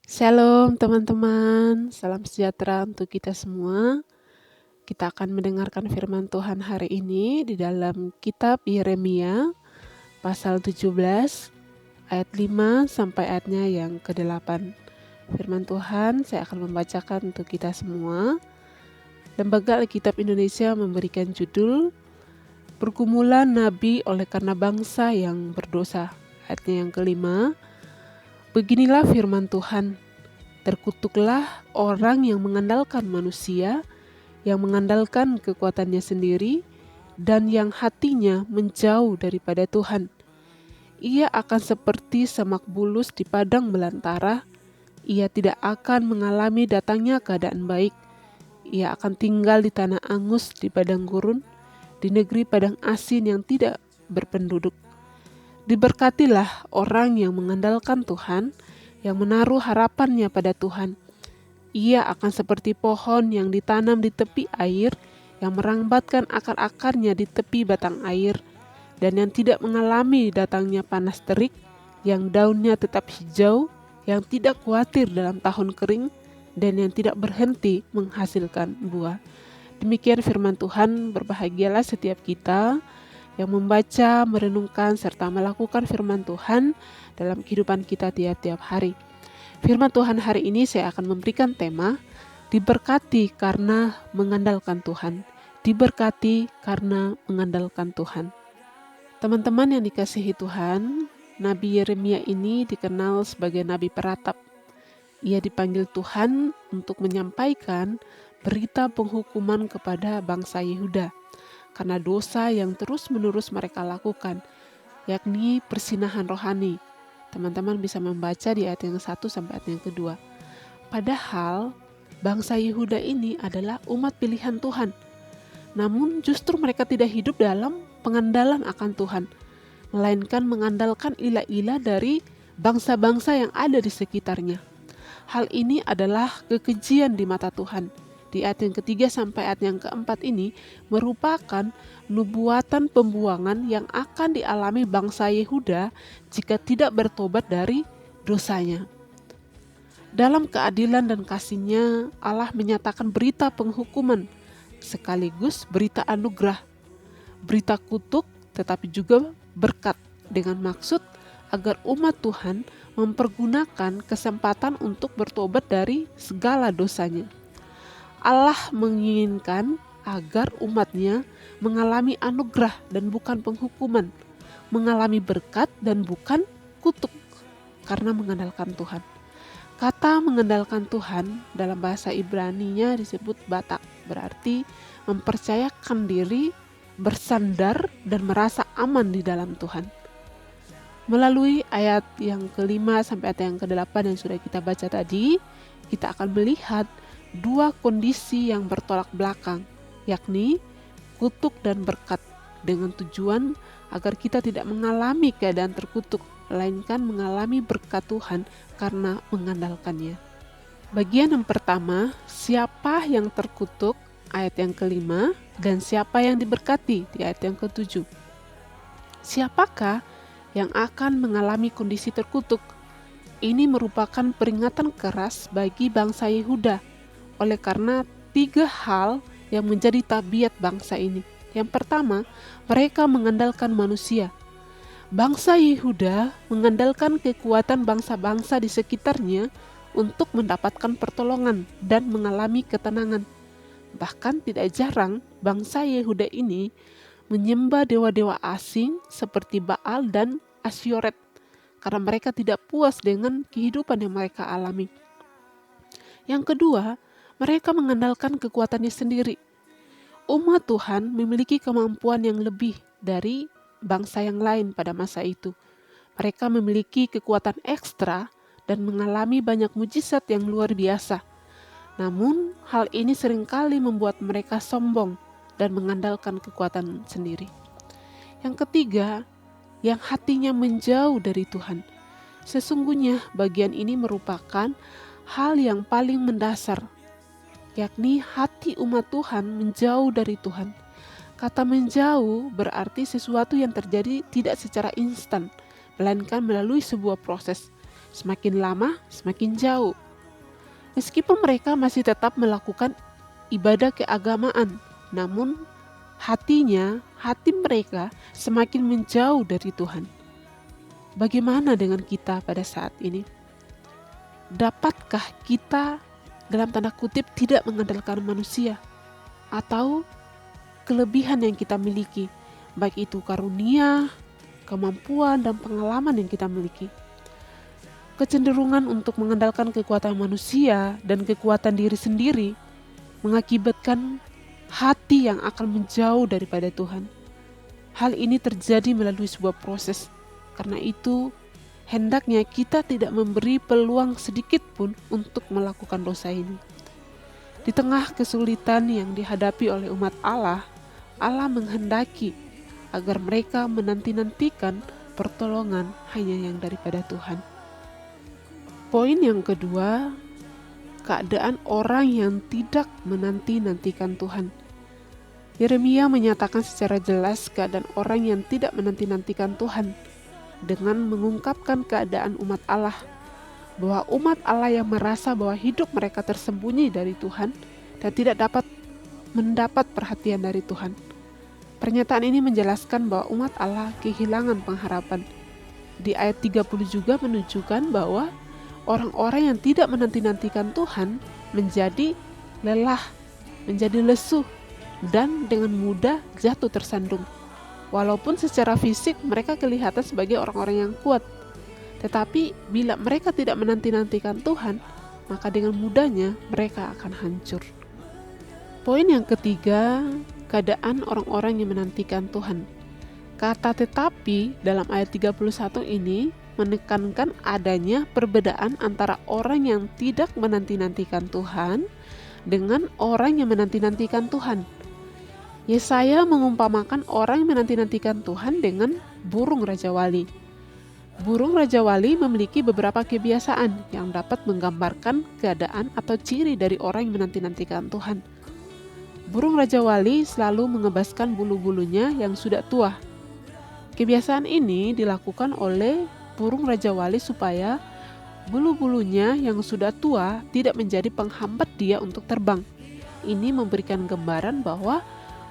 Shalom teman-teman, salam sejahtera untuk kita semua. Kita akan mendengarkan firman Tuhan hari ini di dalam kitab Yeremia pasal 17 ayat 5 sampai ayatnya yang ke-8. Firman Tuhan saya akan membacakan untuk kita semua. Lembaga Alkitab Indonesia memberikan judul Pergumulan Nabi oleh karena bangsa yang berdosa. Ayatnya yang kelima, beginilah firman Tuhan. Terkutuklah orang yang mengandalkan manusia, yang mengandalkan kekuatannya sendiri, dan yang hatinya menjauh daripada Tuhan. Ia akan seperti semak bulus di padang belantara. Ia tidak akan mengalami datangnya keadaan baik. Ia akan tinggal di tanah angus di padang gurun, di negeri padang asin yang tidak berpenduduk. Diberkatilah orang yang mengandalkan Tuhan, yang menaruh harapannya pada Tuhan. Ia akan seperti pohon yang ditanam di tepi air, yang merambatkan akar-akarnya di tepi batang air, dan yang tidak mengalami datangnya panas terik, yang daunnya tetap hijau, yang tidak khawatir dalam tahun kering, dan yang tidak berhenti menghasilkan buah. Demikian firman Tuhan, berbahagialah setiap kita yang membaca, merenungkan, serta melakukan firman Tuhan dalam kehidupan kita tiap-tiap hari. Firman Tuhan hari ini saya akan memberikan tema, diberkati karena mengandalkan Tuhan. Diberkati karena mengandalkan Tuhan. Teman-teman yang dikasihi Tuhan, Nabi Yeremia ini dikenal sebagai Nabi peratap. Ia dipanggil Tuhan untuk menyampaikan berita penghukuman kepada bangsa Yehuda karena dosa yang terus-menerus mereka lakukan, yakni persinahan rohani. Teman-teman bisa membaca di ayat yang 1 sampai ayat yang kedua. Padahal bangsa Yehuda ini adalah umat pilihan Tuhan. Namun justru mereka tidak hidup dalam pengandalan akan Tuhan, melainkan mengandalkan ilah-ilah dari bangsa-bangsa yang ada di sekitarnya. Hal ini adalah kekejian di mata Tuhan. Di ayat yang ketiga sampai ayat yang keempat ini merupakan nubuatan pembuangan yang akan dialami bangsa Yehuda jika tidak bertobat dari dosanya. Dalam keadilan dan kasih-Nya, Allah menyatakan berita penghukuman sekaligus berita anugerah, berita kutuk tetapi juga berkat, dengan maksud agar umat Tuhan mempergunakan kesempatan untuk bertobat dari segala dosanya. Allah menginginkan agar umatnya mengalami anugerah dan bukan penghukuman, mengalami berkat dan bukan kutuk karena mengandalkan Tuhan. Kata mengandalkan Tuhan dalam bahasa Ibrani-nya disebut batak, berarti mempercayakan diri, bersandar, dan merasa aman di dalam Tuhan. Melalui ayat yang kelima sampai ayat yang ke-8 yang sudah kita baca tadi, kita akan melihat dua kondisi yang bertolak belakang, yakni kutuk dan berkat, dengan tujuan agar kita tidak mengalami keadaan terkutuk, melainkan mengalami berkat Tuhan karena mengandalkannya. Bagian yang pertama, siapa yang terkutuk, ayat yang kelima, dan siapa yang diberkati, di ayat yang ketujuh. Siapakah yang akan mengalami kondisi terkutuk? Ini merupakan peringatan keras bagi bangsa Yehuda, oleh karena tiga hal yang menjadi tabiat bangsa ini. Yang pertama, mereka mengandalkan manusia. Bangsa Yehuda mengandalkan kekuatan bangsa-bangsa di sekitarnya untuk mendapatkan pertolongan dan mengalami ketenangan. Bahkan tidak jarang bangsa Yehuda ini menyembah dewa-dewa asing seperti Baal dan Asyoret karena mereka tidak puas dengan kehidupan yang mereka alami. Yang kedua, mereka mengandalkan kekuatannya sendiri. Umat Tuhan memiliki kemampuan yang lebih dari bangsa yang lain pada masa itu. Mereka memiliki kekuatan ekstra dan mengalami banyak mujizat yang luar biasa. Namun, hal ini seringkali membuat mereka sombong dan mengandalkan kekuatan sendiri. Yang ketiga, yang hatinya menjauh dari Tuhan. Sesungguhnya bagian ini merupakan hal yang paling mendasar, yakni hati umat Tuhan menjauh dari Tuhan. Kata menjauh berarti sesuatu yang terjadi tidak secara instan, melainkan melalui sebuah proses. semakin lama semakin jauh. Meskipun mereka masih tetap melakukan ibadah keagamaan, namun hati mereka semakin menjauh dari Tuhan. Bagaimana dengan kita pada saat ini? Dapatkah kita dalam tanda kutip tidak mengandalkan manusia atau kelebihan yang kita miliki, baik itu karunia, kemampuan, dan pengalaman yang kita miliki? Kecenderungan untuk mengandalkan kekuatan manusia dan kekuatan diri sendiri mengakibatkan hati yang akan menjauh daripada Tuhan. Hal ini terjadi melalui sebuah proses. Karena itu, hendaknya kita tidak memberi peluang sedikit pun untuk melakukan dosa ini. Di tengah kesulitan yang dihadapi oleh umat Allah, Allah menghendaki agar mereka menanti-nantikan pertolongan hanya yang daripada Tuhan. Poin yang kedua, keadaan orang yang tidak menanti-nantikan Tuhan. Yeremia menyatakan secara jelas keadaan orang yang tidak menanti-nantikan Tuhan dengan mengungkapkan keadaan umat Allah, bahwa umat Allah yang merasa bahwa hidup mereka tersembunyi dari Tuhan dan tidak dapat mendapat perhatian dari Tuhan. Pernyataan ini menjelaskan bahwa umat Allah kehilangan pengharapan. Di ayat 30 juga menunjukkan bahwa orang-orang yang tidak menanti-nantikan Tuhan menjadi lelah, menjadi lesuh, dan dengan mudah jatuh tersandung. Walaupun secara fisik mereka kelihatan sebagai orang-orang yang kuat, tetapi bila mereka tidak menanti-nantikan Tuhan, maka dengan mudahnya mereka akan hancur. Poin yang ketiga, keadaan orang-orang yang menantikan Tuhan. Kata tetapi dalam ayat 31 ini menekankan adanya perbedaan antara orang yang tidak menanti-nantikan Tuhan dengan orang yang menanti-nantikan Tuhan. Yesaya mengumpamakan orang yang menanti-nantikan Tuhan dengan burung Raja Wali. Burung Raja Wali memiliki beberapa kebiasaan yang dapat menggambarkan keadaan atau ciri dari orang yang menanti-nantikan Tuhan. Burung Raja Wali selalu mengebaskan bulu-bulunya yang sudah tua. Kebiasaan ini dilakukan oleh burung Raja Wali supaya bulu-bulunya yang sudah tua tidak menjadi penghambat dia untuk terbang. Ini memberikan gambaran bahwa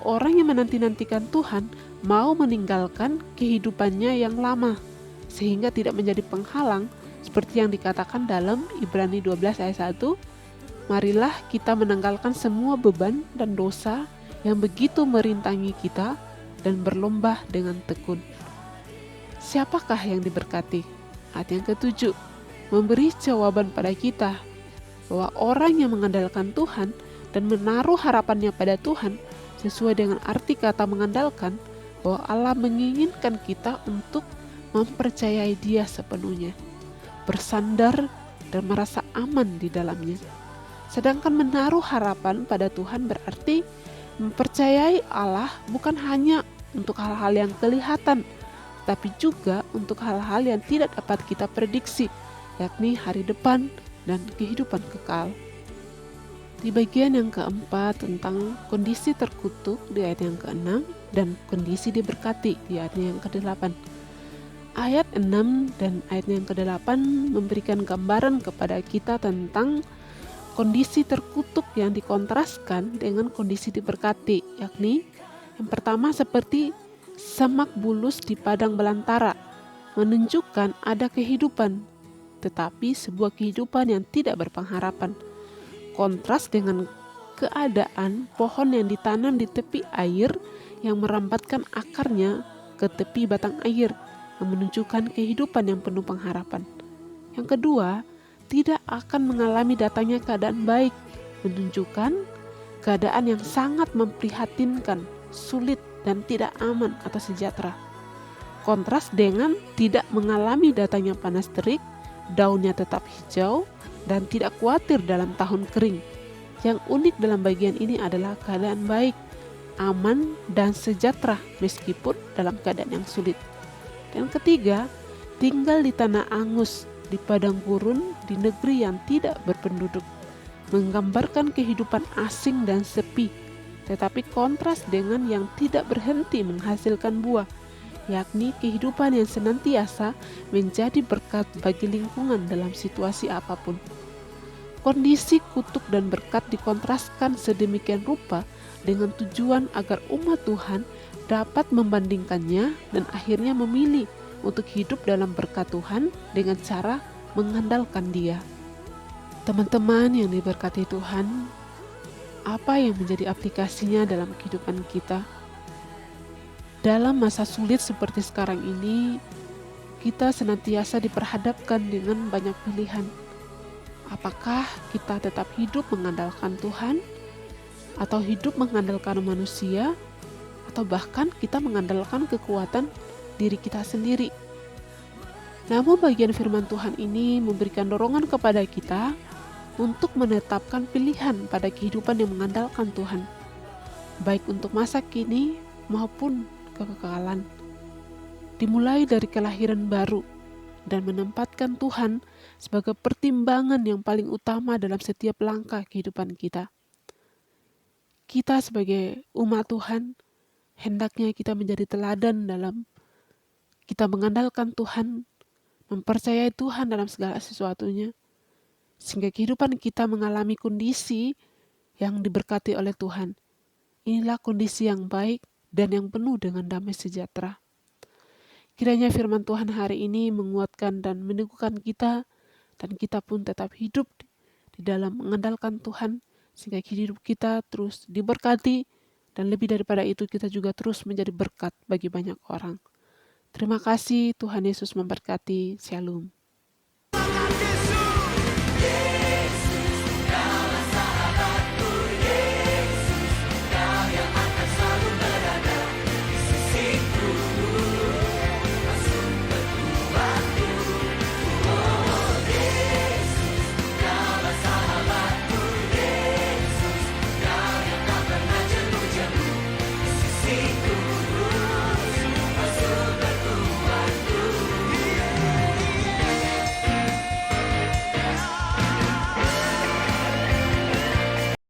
orang yang menanti-nantikan Tuhan mau meninggalkan kehidupannya yang lama, sehingga tidak menjadi penghalang seperti yang dikatakan dalam Ibrani 12 ayat 1. Marilah kita menanggalkan semua beban dan dosa yang begitu merintangi kita dan berlomba dengan tekun. Siapakah yang diberkati? Ayat yang ketujuh memberi jawaban pada kita bahwa orang yang mengandalkan Tuhan dan menaruh harapannya pada Tuhan sesuai dengan arti kata mengandalkan, bahwa Allah menginginkan kita untuk mempercayai Dia sepenuhnya, bersandar dan merasa aman di dalamnya. Sedangkan menaruh harapan pada Tuhan berarti mempercayai Allah bukan hanya untuk hal-hal yang kelihatan, tapi juga untuk hal-hal yang tidak dapat kita prediksi, yakni hari depan dan kehidupan kekal. Di bagian yang keempat tentang kondisi terkutuk di ayat yang ke-6 dan kondisi diberkati di ayat yang ke-8. Ayat 6 dan ayat yang ke-8 memberikan gambaran kepada kita tentang kondisi terkutuk yang dikontraskan dengan kondisi diberkati, yakni yang pertama seperti semak bulus di padang belantara, menunjukkan ada kehidupan, tetapi sebuah kehidupan yang tidak berpengharapan. Kontras dengan keadaan pohon yang ditanam di tepi air yang merambatkan akarnya ke tepi batang air, yang menunjukkan kehidupan yang penuh pengharapan. Yang kedua, tidak akan mengalami datangnya keadaan baik, menunjukkan keadaan yang sangat memprihatinkan, sulit dan tidak aman atau sejahtera. Kontras dengan tidak mengalami datangnya panas terik, daunnya tetap hijau, dan tidak khawatir dalam tahun kering. Yang unik dalam bagian ini adalah keadaan baik, aman, dan sejahtera meskipun dalam keadaan yang sulit. Dan ketiga, tinggal di tanah angus, di padang gurun, di negeri yang tidak berpenduduk, menggambarkan kehidupan asing dan sepi, tetapi kontras dengan yang tidak berhenti menghasilkan buah, yakni kehidupan yang senantiasa menjadi berkat bagi lingkungan dalam situasi apapun. Kondisi kutuk dan berkat dikontraskan sedemikian rupa dengan tujuan agar umat Tuhan dapat membandingkannya dan akhirnya memilih untuk hidup dalam berkat Tuhan dengan cara mengandalkan Dia. Teman-teman yang diberkati Tuhan, apa yang menjadi aplikasinya dalam kehidupan kita? Dalam masa sulit seperti sekarang ini, kita senantiasa diperhadapkan dengan banyak pilihan. Apakah kita tetap hidup mengandalkan Tuhan, atau hidup mengandalkan manusia, atau bahkan kita mengandalkan kekuatan diri kita sendiri? Namun bagian firman Tuhan ini memberikan dorongan kepada kita untuk menetapkan pilihan pada kehidupan yang mengandalkan Tuhan, baik untuk masa kini maupun kekekalan. Dimulai dari kelahiran baru dan menempatkan Tuhan sebagai pertimbangan yang paling utama dalam setiap langkah kehidupan kita. Kita sebagai umat Tuhan, hendaknya kita menjadi teladan dalam kita mengandalkan Tuhan, mempercayai Tuhan dalam segala sesuatunya, sehingga kehidupan kita mengalami kondisi yang diberkati oleh Tuhan. Inilah kondisi yang baik dan yang penuh dengan damai sejahtera. Kiranya firman Tuhan hari ini menguatkan dan meneguhkan kita, dan kita pun tetap hidup di dalam mengandalkan Tuhan, sehingga hidup kita terus diberkati, dan lebih daripada itu kita juga terus menjadi berkat bagi banyak orang. Terima kasih, Tuhan Yesus memberkati. Shalom.